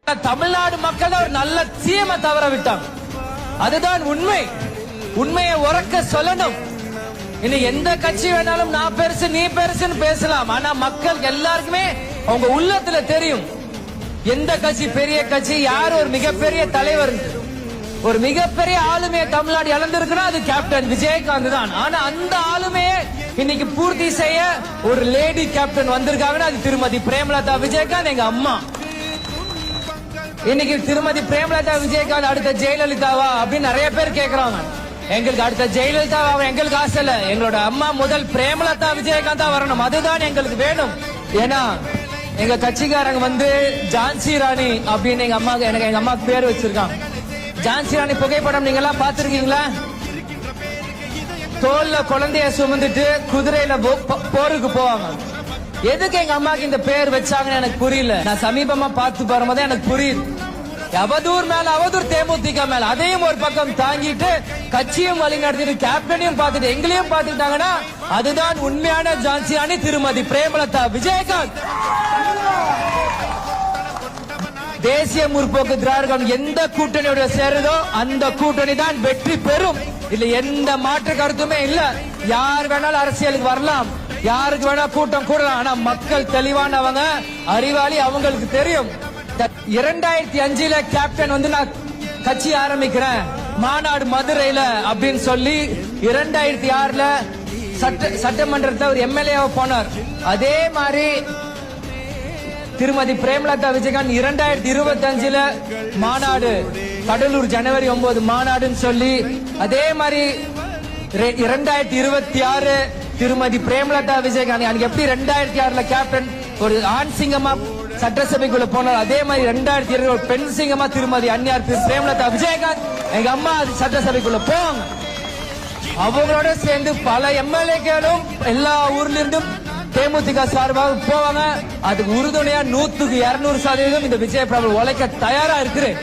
தமிழ்நாடு மக்கள் ஒரு நல்ல சிஎம் தவற விட்டாங்க. அதுதான் உண்மை. உண்மையை உறக்க சொல்லணும். இனி எந்த கட்சி வேணாலும் நான் பெருசு நீ பெருசுன்னு பேசலாம். ஆனா மக்கள் எல்லாருக்குமே அவங்க உள்ளத்துல தெரியும் எந்த கட்சி பெரிய கட்சி, யார் ஒரு மிகப்பெரிய தலைவர். ஒரு மிகப்பெரிய ஆளுமையை தமிழ்நாடு இழந்திருக்குன்னா அது கேப்டன் விஜயகாந்த் தான். ஆனா அந்த ஆளுமையை இன்னைக்கு பூர்த்தி செய்ய ஒரு லேடி கேப்டன் வந்திருக்காங்கன்னா அது திருமதி பிரேமலதா விஜயகாந்த், எங்க அம்மா. இன்னைக்கு திருமதி பிரேமலதா விஜயகாந்த் அடுத்த ஜெயலலிதாவா அப்படின்னு நிறைய பேர் கேக்குறாங்க. எங்களுக்கு அடுத்த ஜெயலலிதாவா எங்களுக்கு ஆசை இல்ல. எங்களோட அம்மா முதல் பிரேமலதா விஜயகாந்தா வரணும். அதுதான் எங்களுக்கு வேணும். ஏன்னா எங்க கட்சிக்காரங்க வந்து ஜான்சி ராணி அப்படின்னு எங்க அம்மாக்கு பேர் வச்சிருக்காங்க. ஜான்சி ராணி புகைப்படம் நீங்க எல்லாம் பாத்திருக்கீங்களா? தோல்ல குழந்தைய சுமந்துட்டு குதிரையில போருக்கு போவாங்க. எதுக்கு எங்க அம்மாக்கு இந்த பேர் வச்சாங்கன்னு எனக்கு புரியல. நான் சமீபமா பார்த்து வரும்போது எனக்கு புரியுது. அவதூர் மேல அவதூர், தேமுதிக மேல அதையும் ஒரு பக்கம் தாங்கிட்டு கட்சியும் வழி நடத்திட்டு கேப்டனையும் பார்த்துட்டு எங்களையும் பார்த்துட்டாங்கன்னா அதுதான் உண்மையான ஜான்சி ராணி திருமதி பிரேமலதா விஜயகாந்த். தேசிய முற்போக்கு திராவிடம் எந்த கூட்டணியோட சேருதோ அந்த கூட்டணி தான் வெற்றி பெறும். இல்ல எந்த மாற்று கருத்துமே இல்ல. யார் வேணாலும் அரசியலுக்கு வரலாம், யாருக்கு வேணா கூட்டம் கூடலாம். ஆனா மக்கள் தெளிவானவங்க, அறிவாளி, அவங்களுக்கு தெரியும். 2005 கேப்டன் வந்து நான் கட்சி ஆரம்பிக்கிறேன் மாநாடு மதுரையில அப்படின்னு சொல்லி 2006 சட்டமன்றத்தில் ஒரு எம்எல்ஏ போனார். அதே மாதிரி திருமதி பிரேமலதா விஜயகாந்த் 2025 மாநாடு, கடலூர் ஜனவரி 9 மாநாடுன்னு சொல்லி, அதே மாதிரி 2026 திருமதி பிரேமலதா விஜயகாந்த் அன்னைக்கு எப்படி 2006 கேப்டன் ஒரு ஆண் சிங்கமா சட்டசபைக்குள்ள போனார், அதே மாதிரி 2020 ஒரு பெண் சிங்கமா திருமதி அன்னியார் பிரேமலதா விஜயகாந்த் எங்க அம்மா சட்டசபைக்குள்ள போவாங்க. அவங்களோட சேர்ந்து பல எம்எல்ஏக்களும் எல்லா ஊர்ல இருந்தும் தேமுதிக சார்பாக போவாங்க. அதுக்கு உறுதுணையா 100க்கு 200% இந்த விஜய் பிரபு உழைக்க தயாரா இருக்கிறேன்.